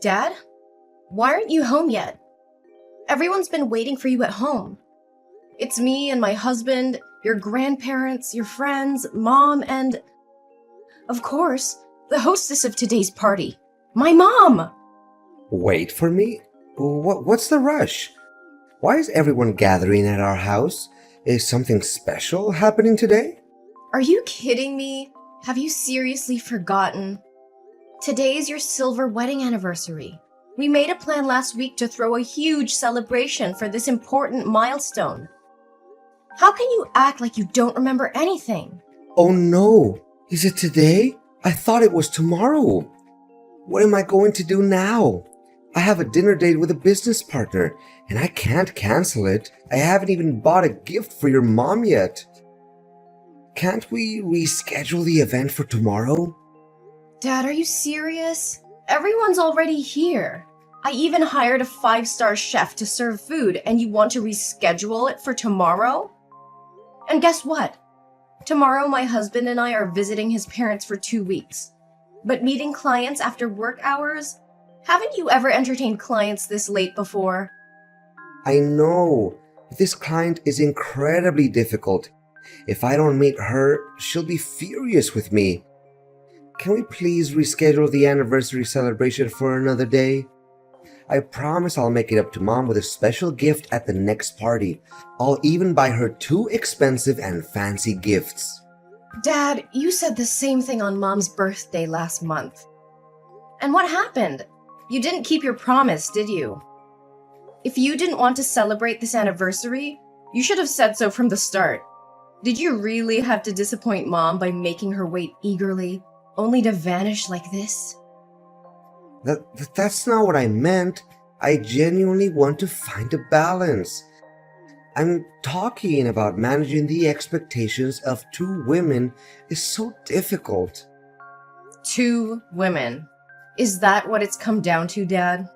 Dad? Why aren't you home yet? Everyone's been waiting for you at home. It's me and my husband, your grandparents, your friends, Mom, and, of course, the hostess of today's party, my mom! Wait for me? What's the rush? Why is everyone gathering at our house? Is something special happening today? Are you kidding me? Have you seriously forgotten? Today is your silver wedding anniversary. We made a plan last week to throw a huge celebration for this important milestone. How can you act like you don't remember anything? Oh no! Is it today? I thought it was tomorrow. What am I going to do now? I have a dinner date with a business partner, and I can't cancel it. I haven't even bought a gift for your mom yet. Can't we reschedule the event for tomorrow? Dad, are you serious? Everyone's already here. I even hired a 5-star chef to serve food, and you want to reschedule it for tomorrow? And guess what? Tomorrow my husband and I are visiting his parents for 2 weeks. But meeting clients after work hours? Haven't you ever entertained clients this late before? I know. This client is incredibly difficult. If I don't meet her, she'll be furious with me. Can we please reschedule the anniversary celebration for another day? I promise I'll make it up to Mom with a special gift at the next party. I'll even buy her 2 expensive and fancy gifts. Dad, you said the same thing on Mom's birthday last month. And what happened? You didn't keep your promise, did you? If you didn't want to celebrate this anniversary, you should have said so from the start. Did you really have to disappoint Mom by making her wait eagerly, only to vanish like this? That's not what I meant. I genuinely want to find a balance. I'm talking about managing the expectations of 2 women is so difficult. 2 women. Is that what it's come down to, Dad?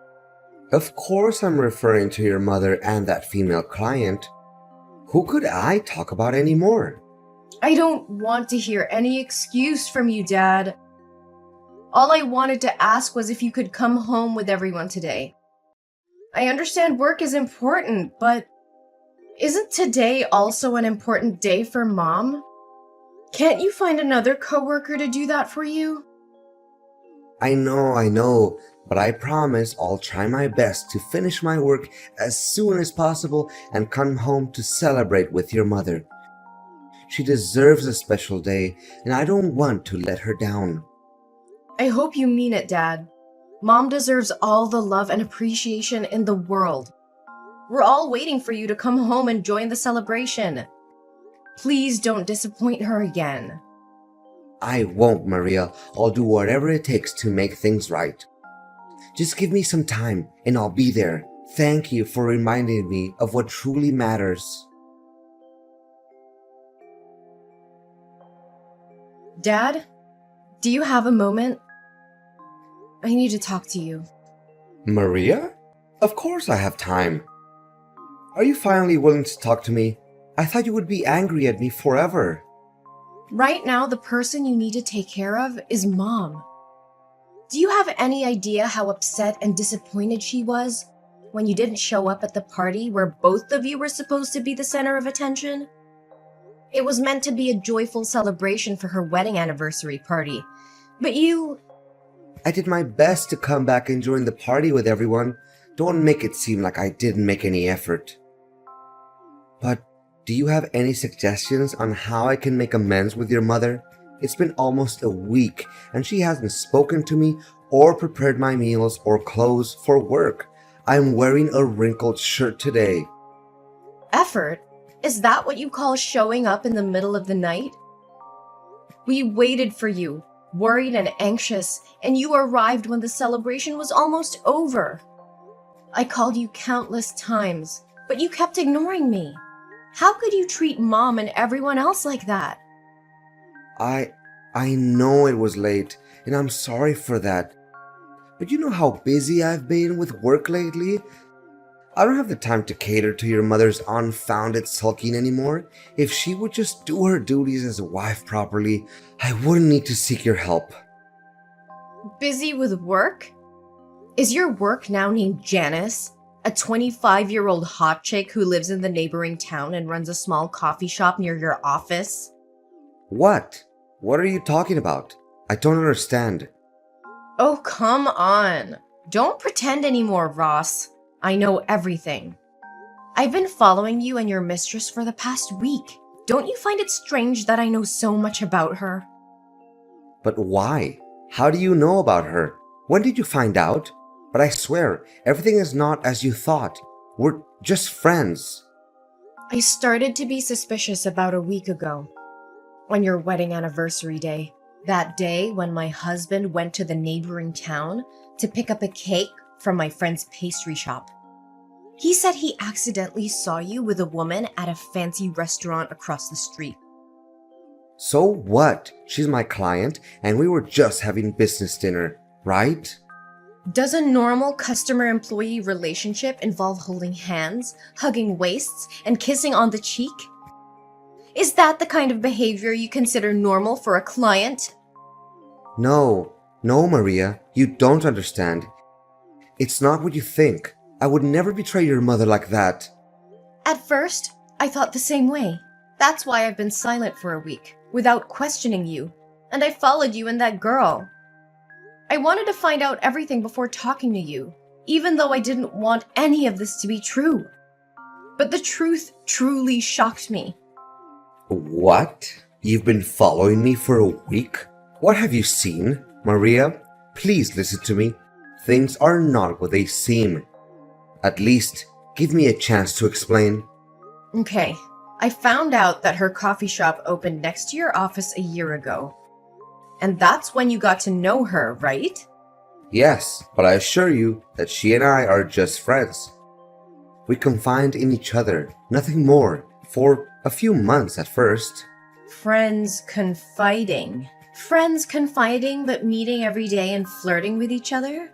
Of course I'm referring to your mother and that female client. Who could I talk about anymore? I don't want to hear any excuse from you, Dad. All I wanted to ask was if you could come home with everyone today. I understand work is important, but isn't today also an important day for Mom? Can't you find another coworker to do that for you? I know, but I promise I'll try my best to finish my work as soon as possible and come home to celebrate with your mother. She deserves a special day, and I don't want to let her down. I hope you mean it, Dad. Mom deserves all the love and appreciation in the world. We're all waiting for you to come home and join the celebration. Please don't disappoint her again. I won't, Maria. I'll do whatever it takes to make things right. Just give me some time, and I'll be there. Thank you for reminding me of what truly matters. Dad, do you have a moment? I need to talk to you. Maria? Of course I have time. Are you finally willing to talk to me? I thought you would be angry at me forever. Right now, the person you need to take care of is Mom. Do you have any idea how upset and disappointed she was when you didn't show up at the party where both of you were supposed to be the center of attention? It was meant to be a joyful celebration for her wedding anniversary party, but you... I did my best to come back and join the party with everyone. Don't make it seem like I didn't make any effort. But do you have any suggestions on how I can make amends with your mother? It's been almost a week, and she hasn't spoken to me or prepared my meals or clothes for work. I'm wearing a wrinkled shirt today. Effort? Is that what you call showing up in the middle of the night? We waited for you, worried and anxious, and you arrived when the celebration was almost over. I called you countless times, but you kept ignoring me. How could you treat Mom and everyone else like that? I know it was late, and I'm sorry for that. But you know how busy I've been with work lately? I don't have the time to cater to your mother's unfounded sulking anymore. If she would just do her duties as a wife properly, I wouldn't need to seek your help. Busy with work? Is your work now named Janice? A 25-year-old hot chick who lives in the neighboring town and runs a small coffee shop near your office? What? What are you talking about? I don't understand. Oh, come on. Don't pretend anymore, Ross. I know everything. I've been following you and your mistress for the past week. Don't you find it strange that I know so much about her? But why? How do you know about her? When did you find out? But I swear, everything is not as you thought. We're just friends. I started to be suspicious about a week ago, on your wedding anniversary day. That day when my husband went to the neighboring town to pick up a cake from my friend's pastry shop. He said he accidentally saw you with a woman at a fancy restaurant across the street. So what? She's my client, and we were just having business dinner, right? Does a normal customer-employee relationship involve holding hands, hugging waists, and kissing on the cheek? Is that the kind of behavior you consider normal for a client? No, Maria, you don't understand. It's not what you think. I would never betray your mother like that. At first, I thought the same way. That's why I've been silent for a week, without questioning you, and I followed you and that girl. I wanted to find out everything before talking to you, even though I didn't want any of this to be true. But the truth truly shocked me. What? You've been following me for a week? What have you seen? Maria, please listen to me. Things are not what they seem. At least, give me a chance to explain. Okay, I found out that her coffee shop opened next to your office a year ago. And that's when you got to know her, right? Yes, but I assure you that she and I are just friends. We confide in each other, nothing more, for a few months at first. Friends confiding. Friends confiding but meeting every day and flirting with each other?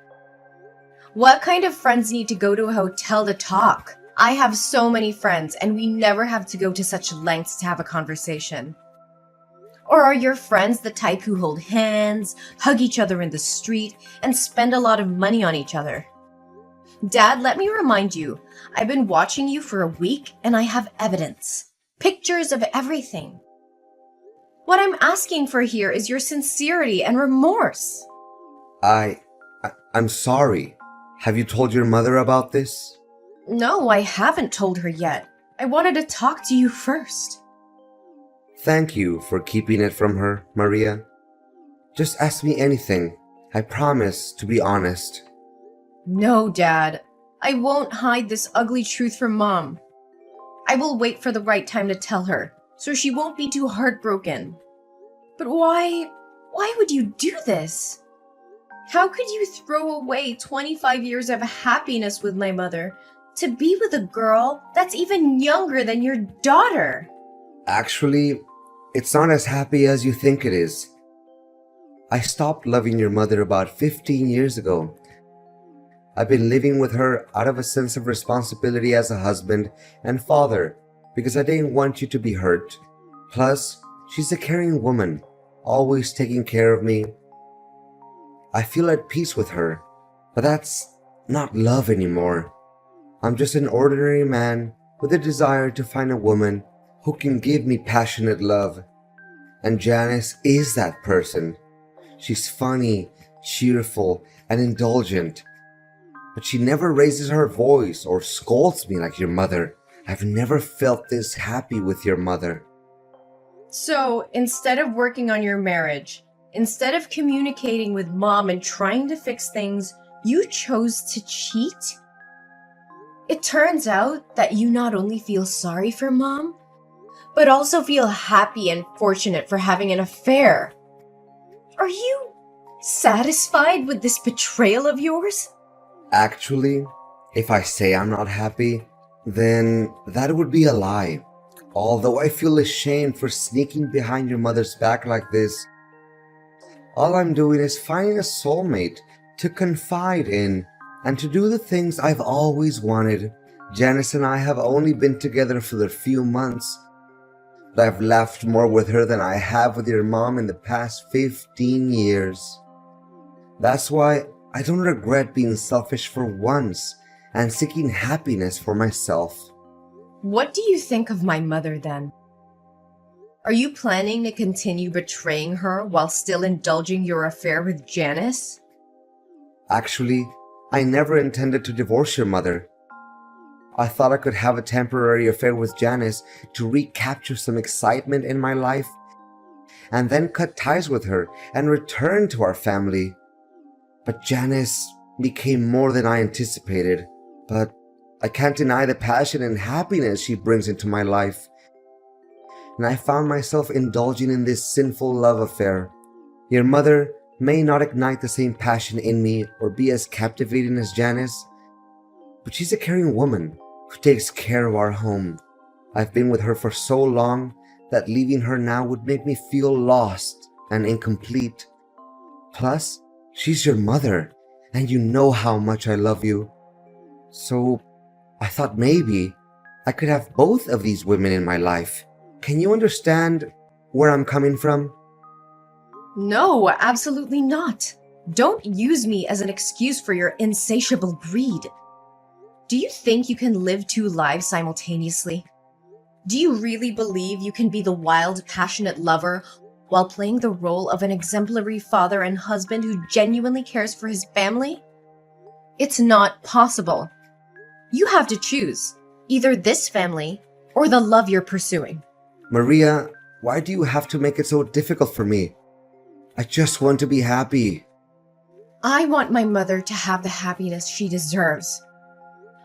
What kind of friends need to go to a hotel to talk? I have so many friends and we never have to go to such lengths to have a conversation. Or are your friends the type who hold hands, hug each other in the street, and spend a lot of money on each other? Dad, let me remind you, I've been watching you for a week and I have evidence. Pictures of everything. What I'm asking for here is your sincerity and remorse. I'm sorry. Have you told your mother about this? No, I haven't told her yet. I wanted to talk to you first. Thank you for keeping it from her, Maria. Just ask me anything. I promise to be honest. No, Dad. I won't hide this ugly truth from Mom. I will wait for the right time to tell her, so she won't be too heartbroken. But why would you do this? How could you throw away 25 years of happiness with my mother to be with a girl that's even younger than your daughter? Actually, it's not as happy as you think it is. I stopped loving your mother about 15 years ago. I've been living with her out of a sense of responsibility as a husband and father because I didn't want you to be hurt. Plus, she's a caring woman, always taking care of me. I feel at peace with her, but that's not love anymore. I'm just an ordinary man with a desire to find a woman who can give me passionate love. And Janice is that person. She's funny, cheerful, and indulgent. But she never raises her voice or scolds me like your mother. I've never felt this happy with your mother. So, instead of working on your marriage, instead of communicating with Mom and trying to fix things, you chose to cheat? It turns out that you not only feel sorry for Mom, but also feel happy and fortunate for having an affair. Are you satisfied with this betrayal of yours? Actually, if I say I'm not happy, then that would be a lie. Although I feel ashamed for sneaking behind your mother's back like this, all I'm doing is finding a soulmate to confide in and to do the things I've always wanted. Janice and I have only been together for a few months, but I've laughed more with her than I have with your mom in the past 15 years. That's why I don't regret being selfish for once and seeking happiness for myself. What do you think of my mother then? Are you planning to continue betraying her while still indulging your affair with Janice? Actually, I never intended to divorce your mother. I thought I could have a temporary affair with Janice to recapture some excitement in my life and then cut ties with her and return to our family. But Janice became more than I anticipated. But I can't deny the passion and happiness she brings into my life. And I found myself indulging in this sinful love affair. Your mother may not ignite the same passion in me or be as captivating as Janice, but she's a caring woman who takes care of our home. I've been with her for so long that leaving her now would make me feel lost and incomplete. Plus, she's your mother, and you know how much I love you. So, I thought maybe I could have both of these women in my life. Can you understand where I'm coming from? No, absolutely not. Don't use me as an excuse for your insatiable greed. Do you think you can live two lives simultaneously? Do you really believe you can be the wild, passionate lover while playing the role of an exemplary father and husband who genuinely cares for his family? It's not possible. You have to choose either this family or the love you're pursuing. Maria, why do you have to make it so difficult for me? I just want to be happy. I want my mother to have the happiness she deserves.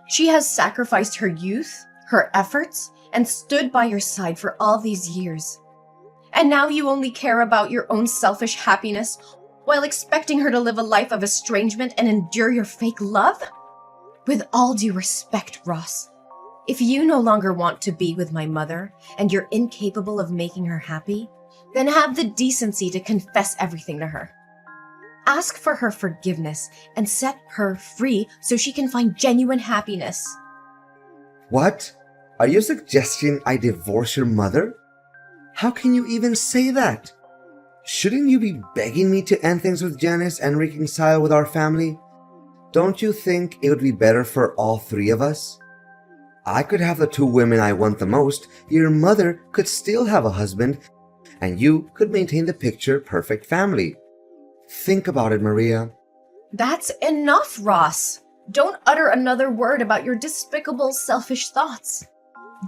She has sacrificed her youth, her efforts, and stood by your side for all these years. And now you only care about your own selfish happiness while expecting her to live a life of estrangement and endure your fake love? With all due respect, Ross, if you no longer want to be with my mother and you're incapable of making her happy, then have the decency to confess everything to her. Ask for her forgiveness and set her free so she can find genuine happiness. What? Are you suggesting I divorce your mother? How can you even say that? Shouldn't you be begging me to end things with Janice and reconcile with our family? Don't you think it would be better for all three of us? I could have the two women I want the most, your mother could still have a husband, and you could maintain the picture-perfect family. Think about it, Maria. That's enough, Ross. Don't utter another word about your despicable, selfish thoughts.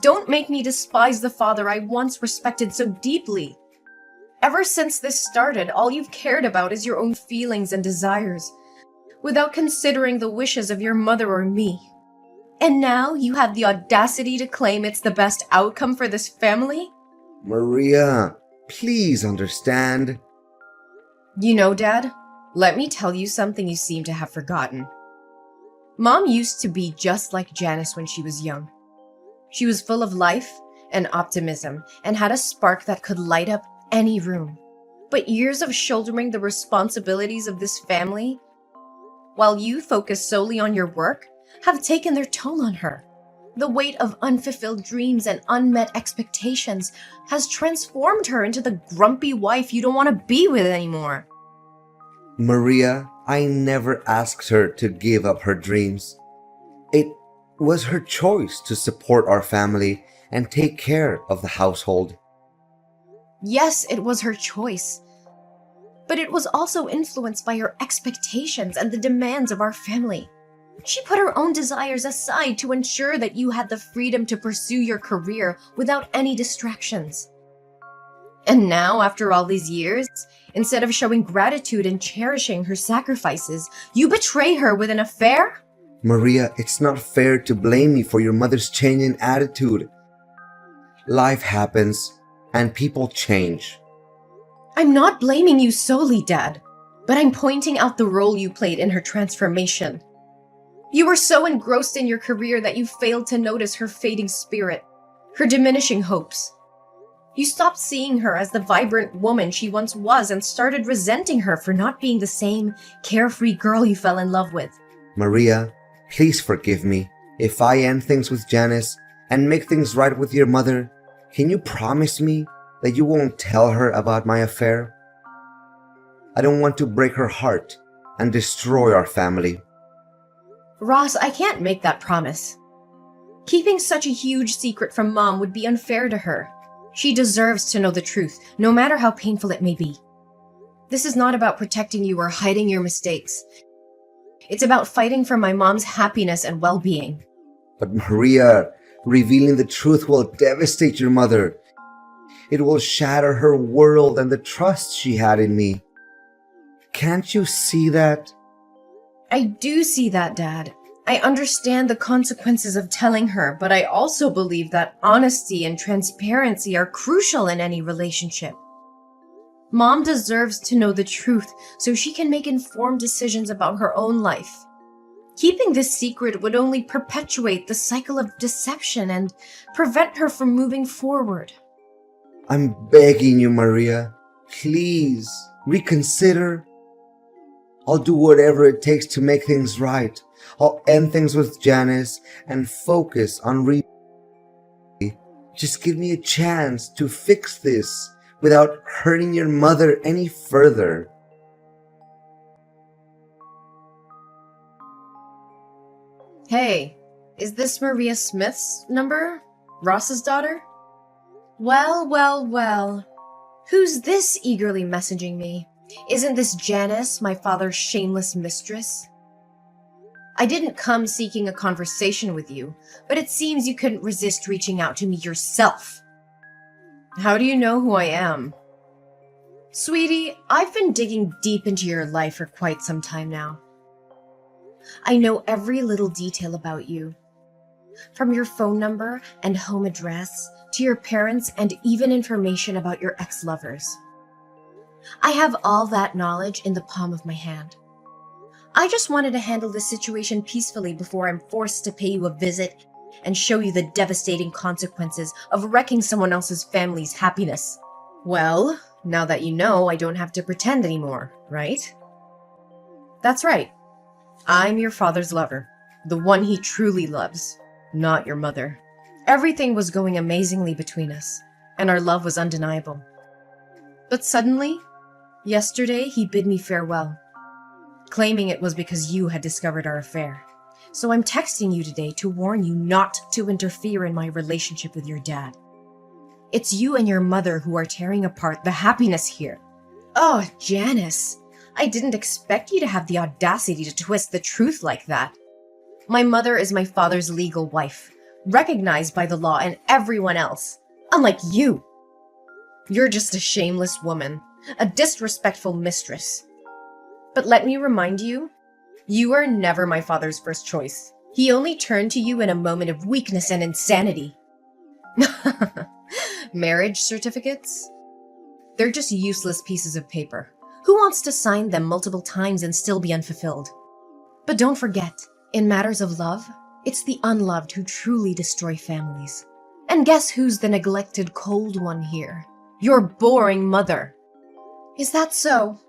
Don't make me despise the father I once respected so deeply. Ever since this started, all you've cared about is your own feelings and desires, without considering the wishes of your mother or me. And now you have the audacity to claim it's the best outcome for this family? Maria, please understand. You know, Dad, let me tell you something you seem to have forgotten. Mom used to be just like Janice when she was young. She was full of life and optimism and had a spark that could light up any room. But years of shouldering the responsibilities of this family, while you focus solely on your work, have taken their toll on her. The weight of unfulfilled dreams and unmet expectations has transformed her into the grumpy wife you don't want to be with anymore. Maria, I never asked her to give up her dreams. It was her choice to support our family and take care of the household. Yes, it was her choice. But it was also influenced by her expectations and the demands of our family. She put her own desires aside to ensure that you had the freedom to pursue your career without any distractions. And now, after all these years, instead of showing gratitude and cherishing her sacrifices, you betray her with an affair? Maria, it's not fair to blame me for your mother's change in attitude. Life happens, and people change. I'm not blaming you solely, Dad, but I'm pointing out the role you played in her transformation. You were so engrossed in your career that you failed to notice her fading spirit, her diminishing hopes. You stopped seeing her as the vibrant woman she once was and started resenting her for not being the same carefree girl you fell in love with. Maria, please forgive me. If I end things with Janice and make things right with your mother, can you promise me that you won't tell her about my affair? I don't want to break her heart, and destroy our family. Ross, I can't make that promise. Keeping such a huge secret from Mom would be unfair to her. She deserves to know the truth, no matter how painful it may be. This is not about protecting you or hiding your mistakes. It's about fighting for my mom's happiness and well-being. But Maria, revealing the truth will devastate your mother. It will shatter her world and the trust she had in me. Can't you see that? I do see that, Dad. I understand the consequences of telling her, but I also believe that honesty and transparency are crucial in any relationship. Mom deserves to know the truth so she can make informed decisions about her own life. Keeping this secret would only perpetuate the cycle of deception and prevent her from moving forward. I'm begging you, Maria. Please, reconsider. I'll do whatever it takes to make things right. I'll end things with Janice and focus on Just give me a chance to fix this without hurting your mother any further. Hey, is this Maria Smith's number? Ross's daughter? Well. Who's this eagerly messaging me? Isn't this Janice, my father's shameless mistress? I didn't come seeking a conversation with you, but it seems you couldn't resist reaching out to me yourself. How do you know who I am? Sweetie, I've been digging deep into your life for quite some time now. I know every little detail about you. From your phone number and home address to your parents and even information about your ex-lovers. I have all that knowledge in the palm of my hand. I just wanted to handle this situation peacefully before I'm forced to pay you a visit and show you the devastating consequences of wrecking someone else's family's happiness. Well, now that you know, I don't have to pretend anymore, right? That's right. I'm your father's lover, the one he truly loves, not your mother. Everything was going amazingly between us, and our love was undeniable. But suddenly, yesterday, he bid me farewell, claiming it was because you had discovered our affair. So I'm texting you today to warn you not to interfere in my relationship with your dad. It's you and your mother who are tearing apart the happiness here. Oh, Janice, I didn't expect you to have the audacity to twist the truth like that. My mother is my father's legal wife, recognized by the law and everyone else, unlike you. You're just a shameless woman, a disrespectful mistress. But let me remind you, you are never my father's first choice. He only turned to you in a moment of weakness and insanity. Marriage certificates? They're just useless pieces of paper. Who wants to sign them multiple times and still be unfulfilled? But don't forget, in matters of love, it's the unloved who truly destroy families. And guess who's the neglected cold one here? Your boring mother. Is that so?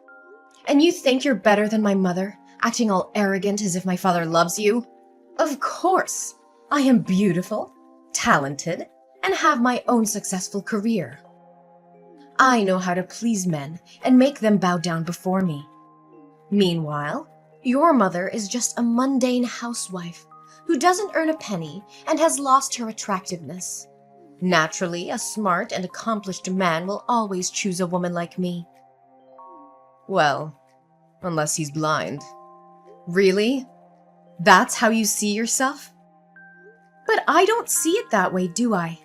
And you think you're better than my mother, acting all arrogant as if my father loves you? Of course. I am beautiful, talented, and have my own successful career. I know how to please men and make them bow down before me. Meanwhile, your mother is just a mundane housewife who doesn't earn a penny and has lost her attractiveness. Naturally, a smart and accomplished man will always choose a woman like me. Well, unless he's blind. Really? That's how you see yourself? But I don't see it that way, do I?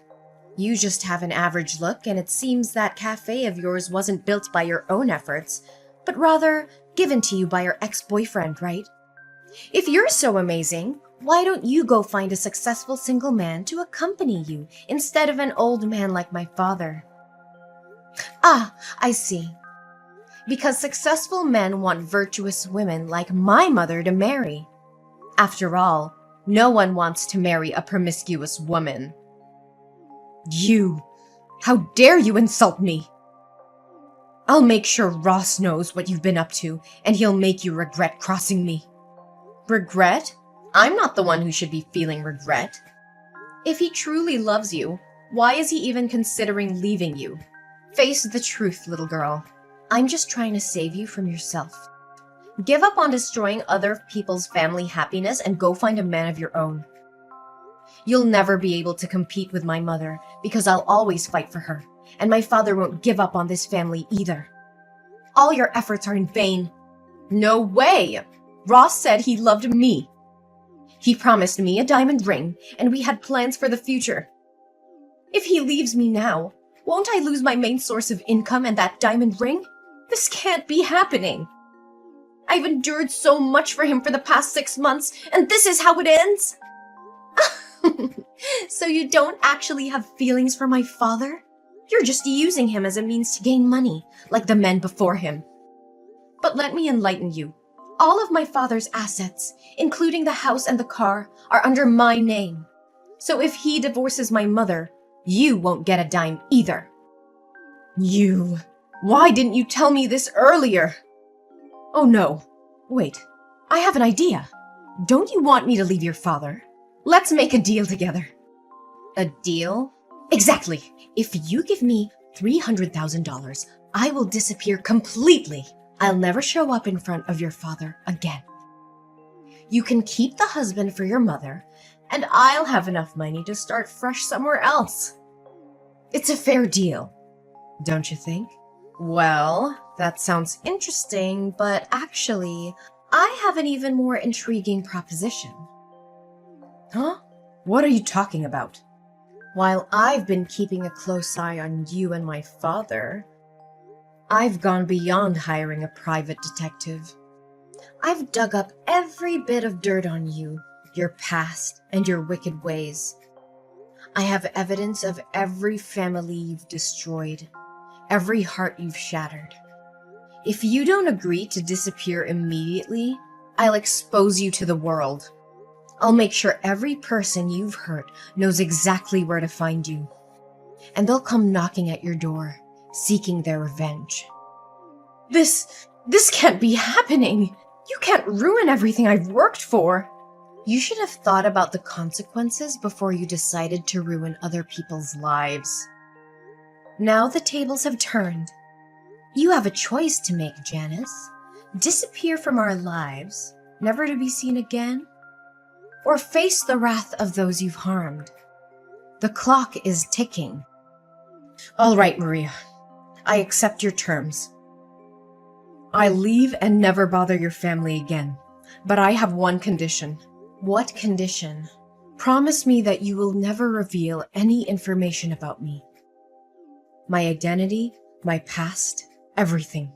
You just have an average look, and it seems that cafe of yours wasn't built by your own efforts, but rather given to you by your ex-boyfriend, right? If you're so amazing, why don't you go find a successful single man to accompany you instead of an old man like my father? Ah, I see. Because successful men want virtuous women like my mother to marry. After all, no one wants to marry a promiscuous woman. You! How dare you insult me! I'll make sure Ross knows what you've been up to, and he'll make you regret crossing me. Regret? I'm not the one who should be feeling regret. If he truly loves you, why is he even considering leaving you? Face the truth, little girl. I'm just trying to save you from yourself. Give up on destroying other people's family happiness and go find a man of your own. You'll never be able to compete with my mother because I'll always fight for her, and my father won't give up on this family either. All your efforts are in vain. No way! Ross said he loved me. He promised me a diamond ring, and we had plans for the future. If he leaves me now, won't I lose my main source of income and that diamond ring? This can't be happening. I've endured so much for him for the past 6 months, and this is how it ends? So you don't actually have feelings for my father? You're just using him as a means to gain money, like the men before him. But let me enlighten you. All of my father's assets, including the house and the car, are under my name. So if he divorces my mother, you won't get a dime either. Why didn't you tell me this earlier? Oh no, wait, I have an idea. Don't you want me to leave your father? Let's make a deal together. A deal? Exactly. If you give me $300,000, I will disappear completely. I'll never show up in front of your father again. You can keep the husband for your mother, and I'll have enough money to start fresh somewhere else. It's a fair deal, don't you think? Well, that sounds interesting, but actually, I have an even more intriguing proposition. Huh? What are you talking about? While I've been keeping a close eye on you and my father, I've gone beyond hiring a private detective. I've dug up every bit of dirt on you, your past, and your wicked ways. I have evidence of every family you've destroyed, every heart you've shattered. If you don't agree to disappear immediately, I'll expose you to the world. I'll make sure every person you've hurt knows exactly where to find you. And they'll come knocking at your door, seeking their revenge. This can't be happening! You can't ruin everything I've worked for! You should have thought about the consequences before you decided to ruin other people's lives. Now the tables have turned. You have a choice to make, Janice. Disappear from our lives, never to be seen again, or face the wrath of those you've harmed. The clock is ticking. All right, Maria. I accept your terms. I leave and never bother your family again. But I have one condition. What condition? Promise me that you will never reveal any information about me. My identity, my past, everything.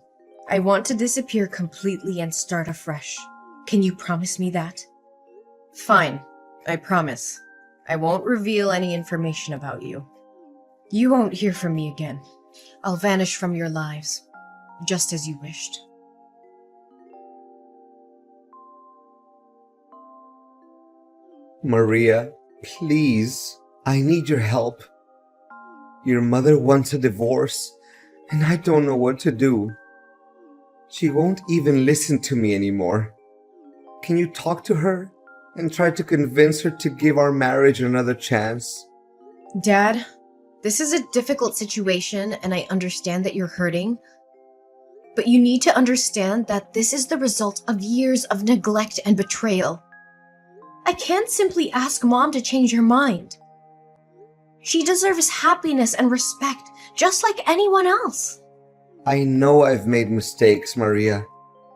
I want to disappear completely and start afresh. Can you promise me that? Fine, I promise. I won't reveal any information about you. You won't hear from me again. I'll vanish from your lives, just as you wished. Maria, please, I need your help. Your mother wants a divorce, and I don't know what to do. She won't even listen to me anymore. Can you talk to her and try to convince her to give our marriage another chance? Dad, this is a difficult situation, and I understand that you're hurting. But you need to understand that this is the result of years of neglect and betrayal. I can't simply ask Mom to change her mind. She deserves happiness and respect, just like anyone else. I know I've made mistakes, Maria,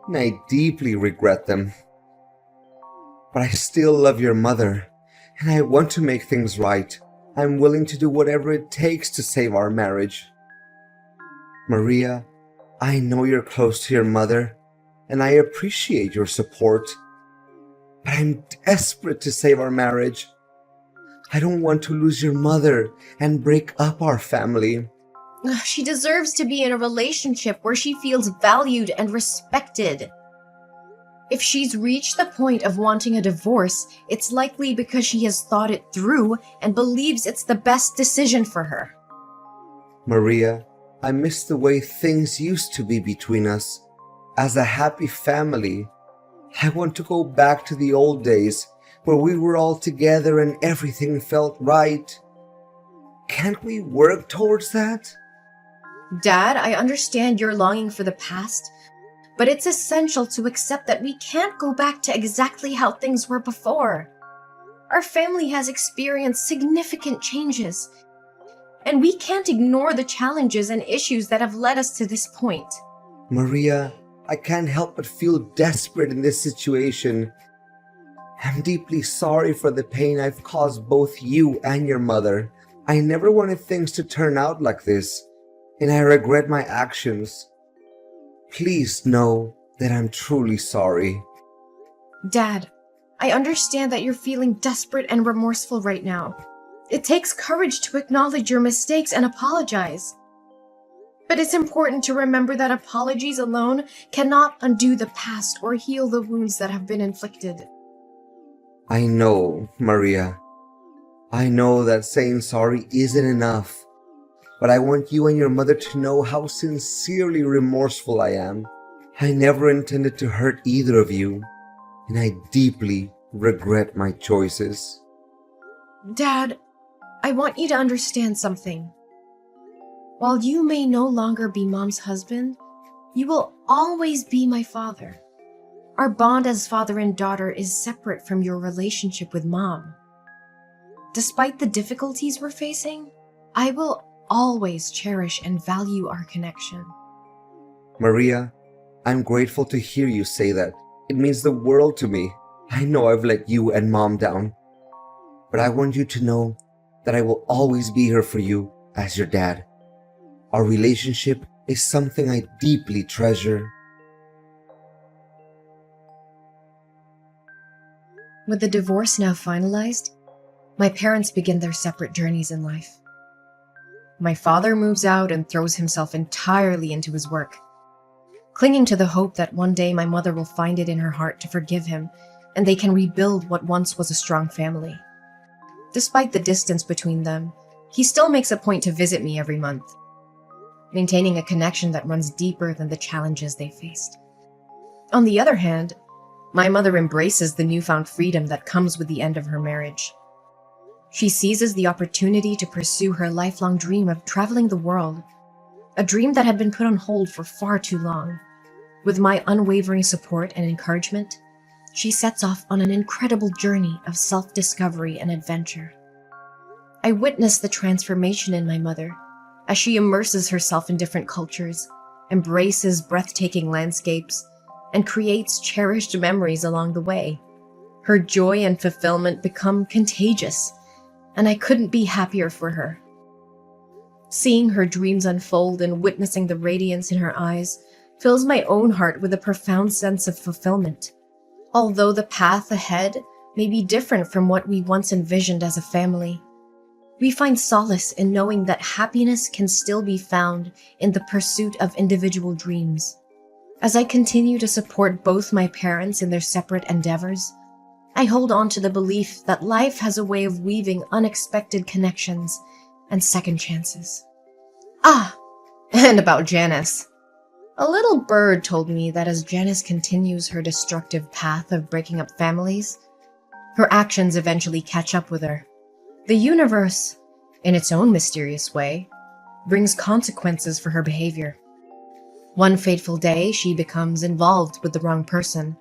and I deeply regret them. But I still love your mother, and I want to make things right. I'm willing to do whatever it takes to save our marriage. Maria, I know you're close to your mother, and I appreciate your support. But I'm desperate to save our marriage. I don't want to lose your mother and break up our family. She deserves to be in a relationship where she feels valued and respected. If she's reached the point of wanting a divorce, it's likely because she has thought it through and believes it's the best decision for her. Maria, I miss the way things used to be between us. As a happy family, I want to go back to the old days where we were all together and everything felt right. Can't we work towards that? Dad, I understand you're longing for the past, but it's essential to accept that we can't go back to exactly how things were before. Our family has experienced significant changes, and we can't ignore the challenges and issues that have led us to this point. Maria, I can't help but feel desperate in this situation. I'm deeply sorry for the pain I've caused both you and your mother. I never wanted things to turn out like this, and I regret my actions. Please know that I'm truly sorry. Dad, I understand that you're feeling desperate and remorseful right now. It takes courage to acknowledge your mistakes and apologize. But it's important to remember that apologies alone cannot undo the past or heal the wounds that have been inflicted. I know, Maria. I know that saying sorry isn't enough, but I want you and your mother to know how sincerely remorseful I am. I never intended to hurt either of you, and I deeply regret my choices. Dad, I want you to understand something. While you may no longer be Mom's husband, you will always be my father. Our bond as father and daughter is separate from your relationship with Mom. Despite the difficulties we're facing, I will always cherish and value our connection. Maria, I'm grateful to hear you say that. It means the world to me. I know I've let you and Mom down, but I want you to know that I will always be here for you as your dad. Our relationship is something I deeply treasure. With the divorce now finalized, my parents begin their separate journeys in life. My father moves out and throws himself entirely into his work, clinging to the hope that one day my mother will find it in her heart to forgive him and they can rebuild what once was a strong family. Despite the distance between them, he still makes a point to visit me every month, maintaining a connection that runs deeper than the challenges they faced. On the other hand, my mother embraces the newfound freedom that comes with the end of her marriage. She seizes the opportunity to pursue her lifelong dream of traveling the world, a dream that had been put on hold for far too long. With my unwavering support and encouragement, she sets off on an incredible journey of self-discovery and adventure. I witness the transformation in my mother as she immerses herself in different cultures, embraces breathtaking landscapes, and creates cherished memories along the way. Her joy and fulfillment become contagious, and I couldn't be happier for her. Seeing her dreams unfold and witnessing the radiance in her eyes fills my own heart with a profound sense of fulfillment. Although the path ahead may be different from what we once envisioned as a family, we find solace in knowing that happiness can still be found in the pursuit of individual dreams. As I continue to support both my parents in their separate endeavors, I hold on to the belief that life has a way of weaving unexpected connections and second chances. And about Janice. A little bird told me that as Janice continues her destructive path of breaking up families, her actions eventually catch up with her. The universe, in its own mysterious way, brings consequences for her behavior. One fateful day, she becomes involved with the wrong person,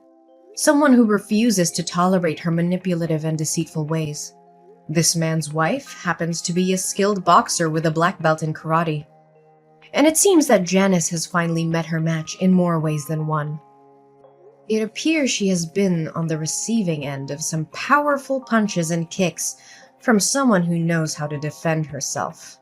someone who refuses to tolerate her manipulative and deceitful ways. This man's wife happens to be a skilled boxer with a black belt in karate, and it seems that Janice has finally met her match in more ways than one. It appears she has been on the receiving end of some powerful punches and kicks from someone who knows how to defend herself.